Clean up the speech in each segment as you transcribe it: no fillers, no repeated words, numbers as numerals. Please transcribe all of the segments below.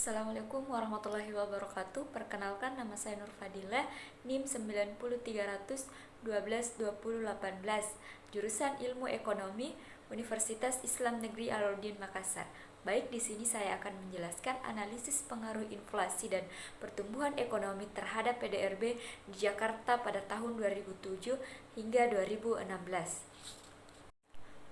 Assalamualaikum warahmatullahi wabarakatuh. Perkenalkan, nama saya Nur Fadilah, NIM 90300122018, jurusan Ilmu Ekonomi, Universitas Islam Negeri Alauddin Makassar. Baik, di sini saya akan menjelaskan analisis pengaruh inflasi dan pertumbuhan ekonomi terhadap PDRB di Jakarta pada tahun 2007 hingga 2016.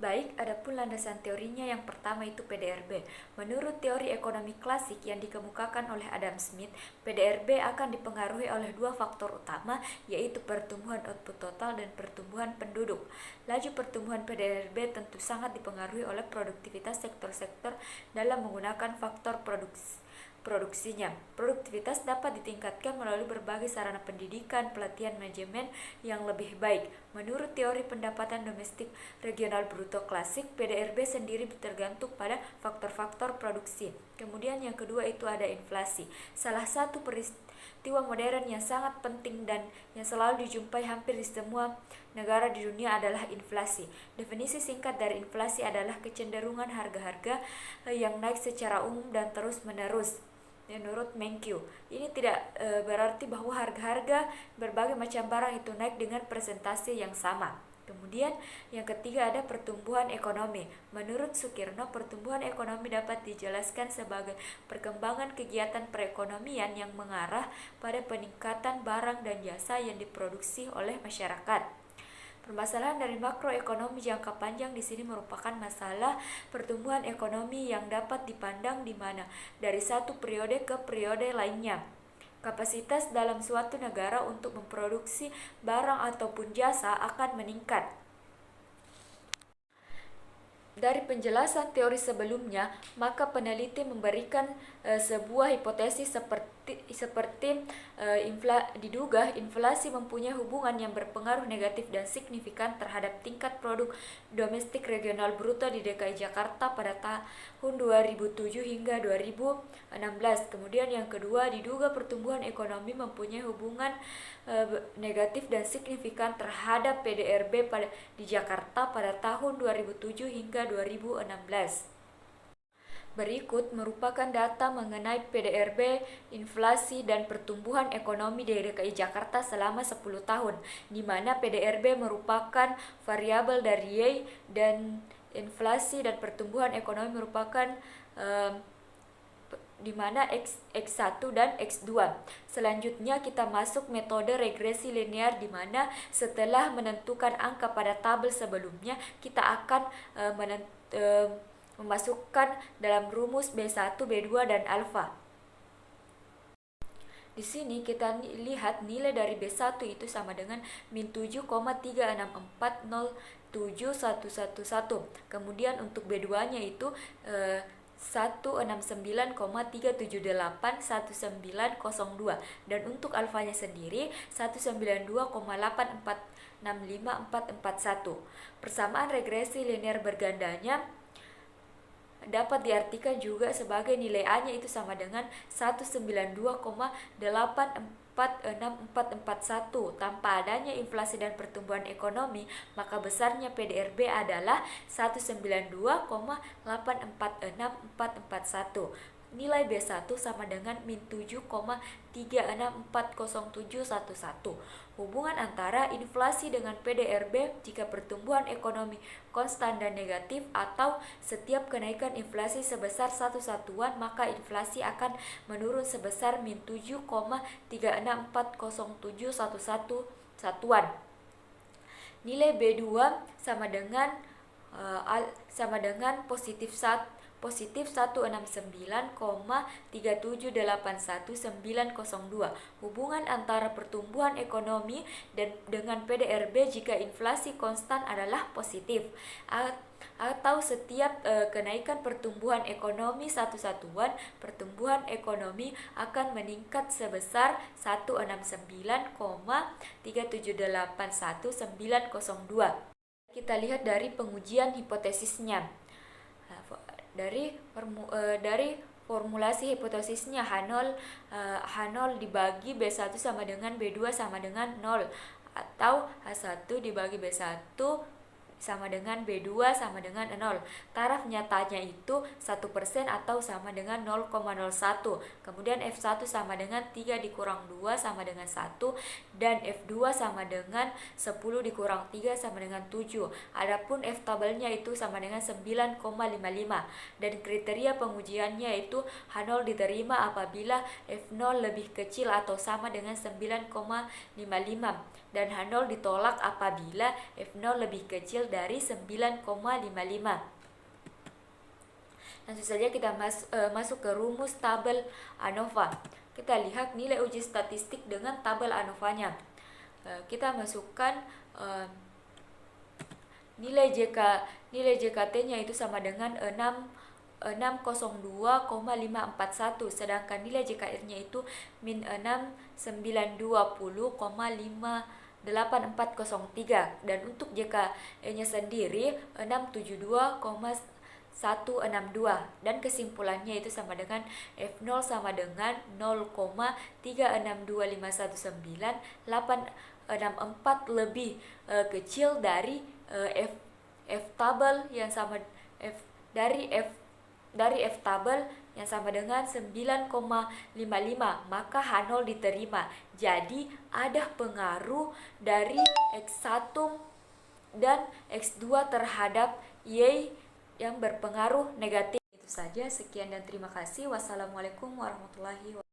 Baik, adapun landasan teorinya yang pertama itu PDRB. Menurut teori ekonomi klasik yang dikemukakan oleh Adam Smith, PDRB akan dipengaruhi oleh dua faktor utama, yaitu pertumbuhan output total dan pertumbuhan penduduk. Laju pertumbuhan PDRB tentu sangat dipengaruhi oleh produktivitas sektor-sektor dalam menggunakan faktor produksinya. Produktivitas dapat ditingkatkan melalui berbagai sarana pendidikan, pelatihan manajemen yang lebih baik. Menurut teori pendapatan domestik regional bruto klasik, PDRB sendiri tergantung pada faktor-faktor produksi. Kemudian yang kedua itu ada inflasi. Salah satu peristiwa modern yang sangat penting dan yang selalu dijumpai hampir di semua negara di dunia adalah inflasi. Definisi singkat dari inflasi adalah kecenderungan harga-harga yang naik secara umum dan terus-menerus. Menurut Menkyu, ini tidak berarti bahwa harga-harga berbagai macam barang itu naik dengan persentase yang sama. Kemudian yang ketiga ada pertumbuhan ekonomi. Menurut Sukirno, pertumbuhan ekonomi dapat dijelaskan sebagai perkembangan kegiatan perekonomian yang mengarah pada peningkatan barang dan jasa yang diproduksi oleh masyarakat. Permasalahan dari makroekonomi jangka panjang di sini merupakan masalah pertumbuhan ekonomi yang dapat dipandang di mana dari satu periode ke periode lainnya. Kapasitas dalam suatu negara untuk memproduksi barang ataupun jasa akan meningkat. Dari penjelasan teori sebelumnya, maka peneliti memberikan sebuah hipotesis seperti diduga inflasi mempunyai hubungan yang berpengaruh negatif dan signifikan terhadap tingkat produk domestik regional bruto di DKI Jakarta pada tahun 2007 hingga 2016. Kemudian yang kedua, diduga pertumbuhan ekonomi mempunyai hubungan negatif dan signifikan terhadap PDRB di Jakarta pada tahun 2007 hingga 2016. Berikut merupakan data mengenai PDRB, inflasi, dan pertumbuhan ekonomi di DKI Jakarta selama 10 tahun, di mana PDRB merupakan variabel dari Y dan inflasi dan pertumbuhan ekonomi merupakan di mana X1 dan X2. Selanjutnya kita masuk metode regresi linear, di mana setelah menentukan angka pada tabel sebelumnya, kita akan memasukkan dalam rumus B1, B2, dan alfa. Di sini kita lihat nilai dari B1 itu sama dengan min 7,3640711. Kemudian untuk B2-nya itu 169,3781902, dan untuk alfanya sendiri 192,8465441. Persamaan regresi linear bergandanya dapat diartikan juga sebagai nilai A-nya itu sama dengan 192,8464441. Tanpa adanya inflasi dan pertumbuhan ekonomi, maka besarnya PDRB adalah 192,8464441. Nilai B1 sama dengan min 7,3640711. Hubungan antara inflasi dengan PDRB jika pertumbuhan ekonomi konstan dan negatif, atau setiap kenaikan inflasi sebesar satu satuan, maka inflasi akan menurun sebesar min 7,3640711 satuan. Nilai B2 sama dengan positif 169,3781902. Hubungan antara pertumbuhan ekonomi dengan PDRB jika inflasi konstan adalah positif, atau setiap kenaikan pertumbuhan ekonomi satu satuan, pertumbuhan ekonomi akan meningkat sebesar 169,3781902. Kita lihat dari pengujian hipotesisnya. Dari formulasi hipotesisnya, H0 dibagi B1 sama dengan B2 sama dengan 0, atau H1 dibagi B1 sama dengan B2 sama dengan 0. Taraf nyatanya itu 1% atau sama dengan 0,01. Kemudian F1 sama dengan 3 dikurang 2 sama dengan 1. Dan F2 sama dengan 10 dikurang 3 sama dengan 7. Adapun F tabelnya itu sama dengan 9,55. Dan kriteria pengujiannya itu H0 diterima apabila F0 lebih kecil atau sama dengan 9,55. Dan H0 ditolak apabila F0 lebih kecil dari 9,55. Langsung saja kita masuk ke rumus tabel ANOVA. Kita lihat nilai uji statistik dengan tabel ANOVA-nya. Kita masukkan nilai JKT-nya itu sama dengan 602,541, sedangkan nilai JKR-nya itu min 6.920,58403, dan untuk JKE-nya sendiri 672,162, dan kesimpulannya itu sama dengan F0 sama dengan 0,362519,864 lebih kecil dari F tabel yang sama dari F tabel yang sama dengan 9,55, maka H0 diterima. Jadi ada pengaruh dari X1 dan X2 terhadap Y yang berpengaruh negatif. Itu saja, sekian dan terima kasih. Wassalamualaikum warahmatullahi wabarakatuh.